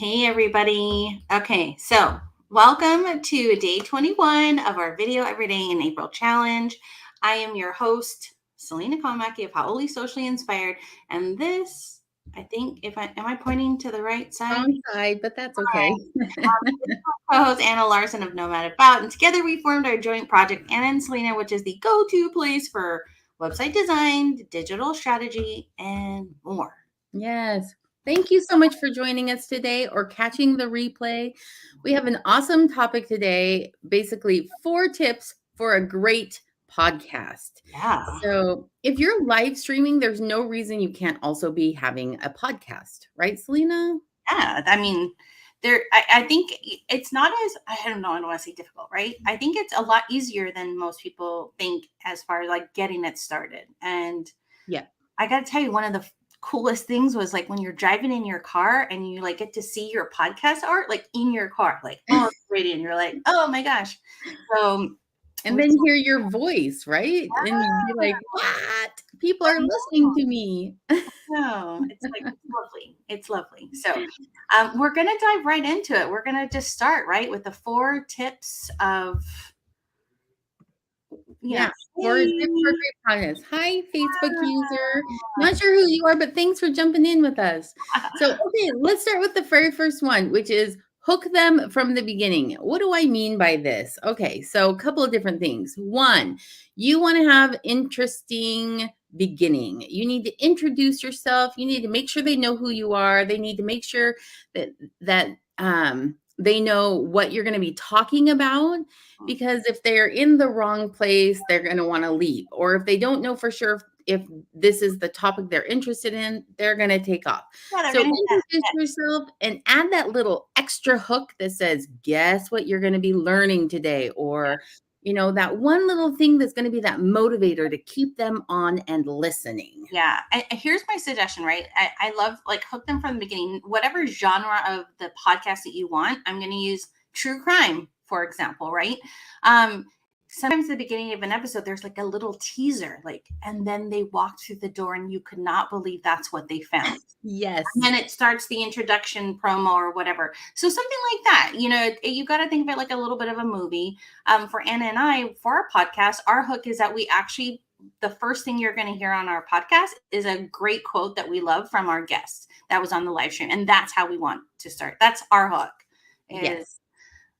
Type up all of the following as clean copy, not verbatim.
Hey, everybody. Okay, so welcome to day 21 of our Video Every Day in April challenge. I am your host, Selena Komaki of Howley Socially Inspired. And this, I think, am I pointing to the right side? Wrong side, but that's okay. Co-host Anna Larson of Nomad About, and together we formed our joint project, Anna and Selena, which is the go-to place for website design, digital strategy, and more. Yes. Thank you so much for joining us today or catching the replay. We have an awesome topic today, basically 4 tips for a great podcast. Yeah. So, if you're live streaming, there's no reason you can't also be having a podcast, right, Selena? Yeah, I mean, I think it's not as, I don't know, I don't want to say difficult, right? I think it's a lot easier than most people think as far as like getting it started. And Yeah. I got to tell you, one of the coolest things was like when you're driving in your car and you like get to see your podcast art like in your car, like, oh, it's pretty, and you're like, oh my gosh. So And then hear your voice, right? And you'd be like, "What? People are listening to me." no, it's like it's lovely. It's lovely. So we're gonna dive right into it. We're gonna just start right with the 4 tips of Yeah, for tips for great podcasts. Hi, Facebook user. Not sure who you are, but thanks for jumping in with us. So, okay, let's start with the very first one, which is hook them from the beginning. What do I mean by this? Okay, so a couple of different things. One, you want to have interesting beginning. You need to introduce yourself. You need to make sure they know who you are. They need to make sure that they know what you're going to be talking about, because if they're in the wrong place, they're going to want to leave. Or if they don't know for sure if this is the topic they're interested in, they're going to take off. Yeah, So introduce yourself and add that little extra hook that says, guess what you're going to be learning today? Or, that one little thing that's going to be that motivator to keep them on and listening. Yeah. Here's my suggestion, right? I love like hook them from the beginning. Whatever genre of the podcast that you want, I'm going to use true crime, for example, right? Sometimes at the beginning of an episode, there's like a little teaser, like, and then they walk through the door and you could not believe that's what they found. Yes. And then it starts the introduction promo or whatever. So something like that, you got to think of it like a little bit of a movie. For Anna and I, for our podcast, our hook is that we actually, the first thing you're going to hear on our podcast is a great quote that we love from our guest that was on the live stream. And that's how we want to start. That's our hook. Yes.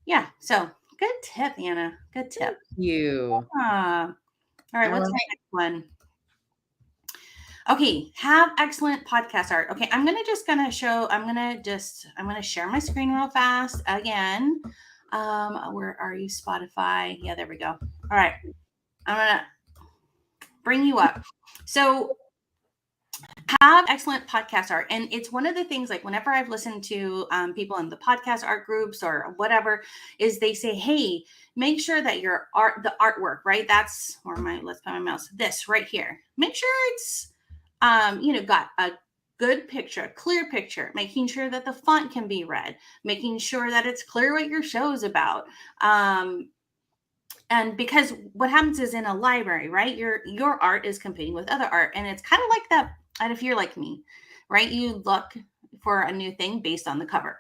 Yeah. So good tip, Anna. Good tip. Thank you. All right. What's my next one? Okay, have excellent podcast art. Okay, I'm gonna share my screen real fast again. Where are you, Spotify? Yeah, there we go. All right, I'm gonna bring you up. So have excellent podcast art, and it's one of the things, like whenever I've listened to people in the podcast art groups or whatever, is they say, hey, make sure that your the artwork, right, that's where let's put my mouse, this right here, make sure it's got a good picture, a clear picture, making sure that the font can be read, making sure that it's clear what your show is about. And because what happens is in a library, right, your art is competing with other art, and it's kind of like that. And if you're like me, right, you look for a new thing based on the cover,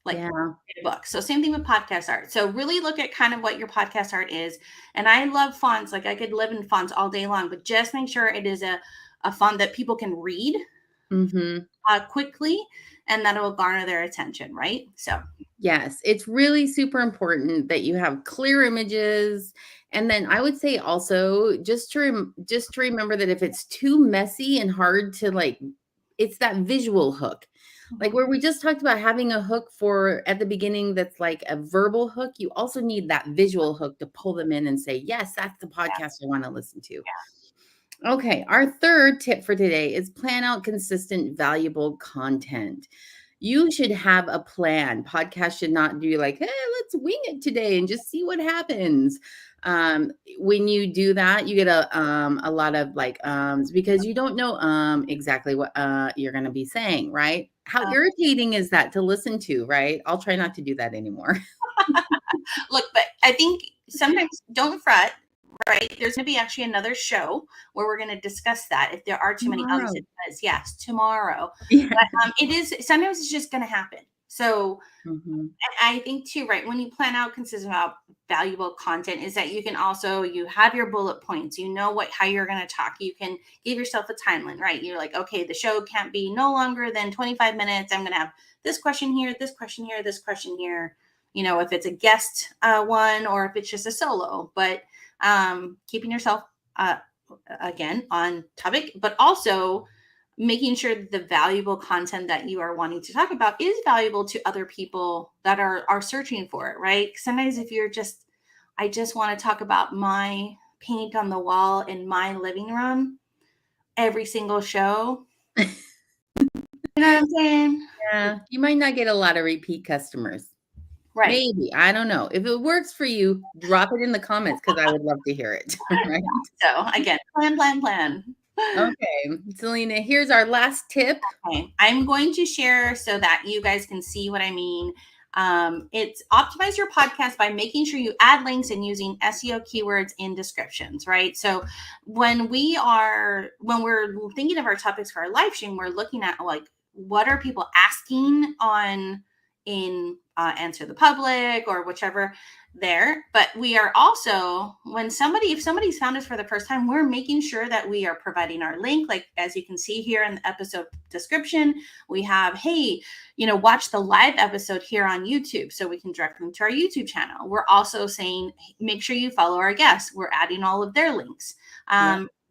like a book. So same thing with podcast art. So really look at kind of what your podcast art is. And I love fonts. Like I could live in fonts all day long, but just make sure it is a font that people can read quickly, and that will garner their attention, right? So yes, it's really super important that you have clear images. And then I would say also just to remember that if it's too messy and hard to it's that visual hook. Like where we just talked about having a hook for at the beginning that's like a verbal hook, you also need that visual hook to pull them in and say, yes, that's the podcast I want to listen to. Yeah. Okay, our third tip for today is plan out consistent, valuable content. You should have a plan. Podcast should not do like, hey, let's wing it today and just see what happens. When you do that, you get a lot of because you don't know exactly what you're going to be saying, right? How irritating is that to listen to, right? I'll try not to do that anymore. Look, but I think sometimes don't fret. Right, there's going to be actually another show where we're going to discuss that if there are too many others. Yes, tomorrow. Yeah. But it is sometimes it's just going to happen. So Mhm. I think too, right? When you plan out consistent valuable content, is that you can also you have your bullet points. You know how you're going to talk. You can give yourself a timeline, right? You're like, okay, the show can't be no longer than 25 minutes. I'm going to have this question here, this question here, this question here. If it's a guest one or if it's just a solo, but keeping yourself again on topic, but also making sure that the valuable content that you are wanting to talk about is valuable to other people that are searching for it, right? Sometimes if you're just, I just want to talk about my paint on the wall in my living room every single show. You know what I'm saying? Yeah, you might not get a lot of repeat customers. Right. Maybe, I don't know. If it works for you, drop it in the comments because I would love to hear it. Right? So again, plan. Okay, Selena, here's our last tip. Okay, I'm going to share so that you guys can see what I mean. It's optimize your podcast by making sure you add links and using SEO keywords in descriptions, right? So when we're thinking of our topics for our live stream, we're looking at like what are people asking in Answer the Public or whichever there. But we are also, if somebody's found us for the first time, we're making sure that we are providing our link. Like as you can see here in the episode description, we have, hey, watch the live episode here on YouTube, so we can direct them to our YouTube channel. We're also saying, make sure you follow our guests. We're adding all of their links.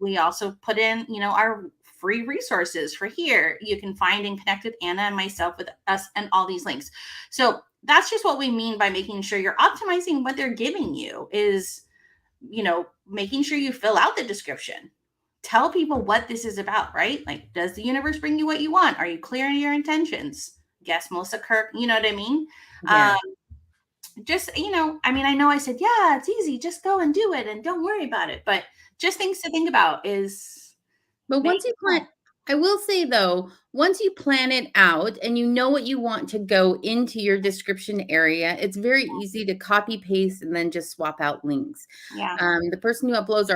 We also put in, our free resources for here. You can find and connect with Anna and myself with us and all these links. So that's just what we mean by making sure you're optimizing what they're giving you is, making sure you fill out the description. Tell people what this is about, right? Like, does the universe bring you what you want? Are you clear in your intentions? Guess Melissa Kirk, you know what I mean? Yeah. Just, I know I said, yeah, it's easy. Just go and do it and don't worry about it. But just things to think about is. But once you plan, I will say though, once you plan it out and you know what you want to go into your description area, it's very easy to copy paste and then just swap out links. Yeah. The person who uploads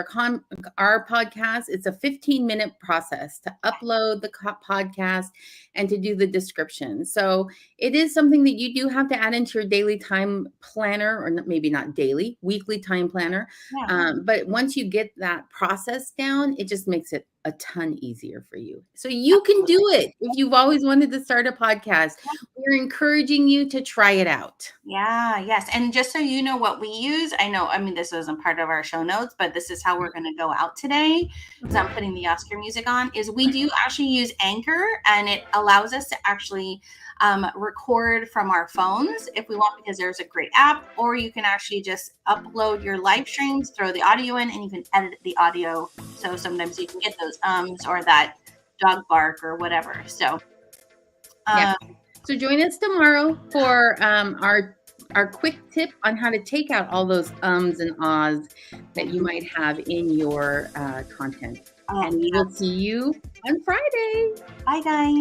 our podcast, it's a 15-minute process to upload the podcast and to do the description. So it is something that you do have to add into your daily time planner, or maybe not daily, weekly time planner. Yeah. But once you get that process down, it just makes it a ton easier for you. So you can do it. If you've always wanted to start a podcast, we're encouraging you to try it out. Yeah, yes. And just so you know what we use, this wasn't part of our show notes, but this is how we're going to go out today because I'm putting the Oscar music on, is we do actually use Anchor, and it allows us to actually record from our phones if we want, because there's a great app, or you can actually just upload your live streams, throw the audio in, and you can edit the audio. So sometimes you can get those or that dog bark or whatever. So So join us tomorrow for our quick tip on how to take out all those ums and ahs that you might have in your content. And we will see you on Friday. Bye, guys.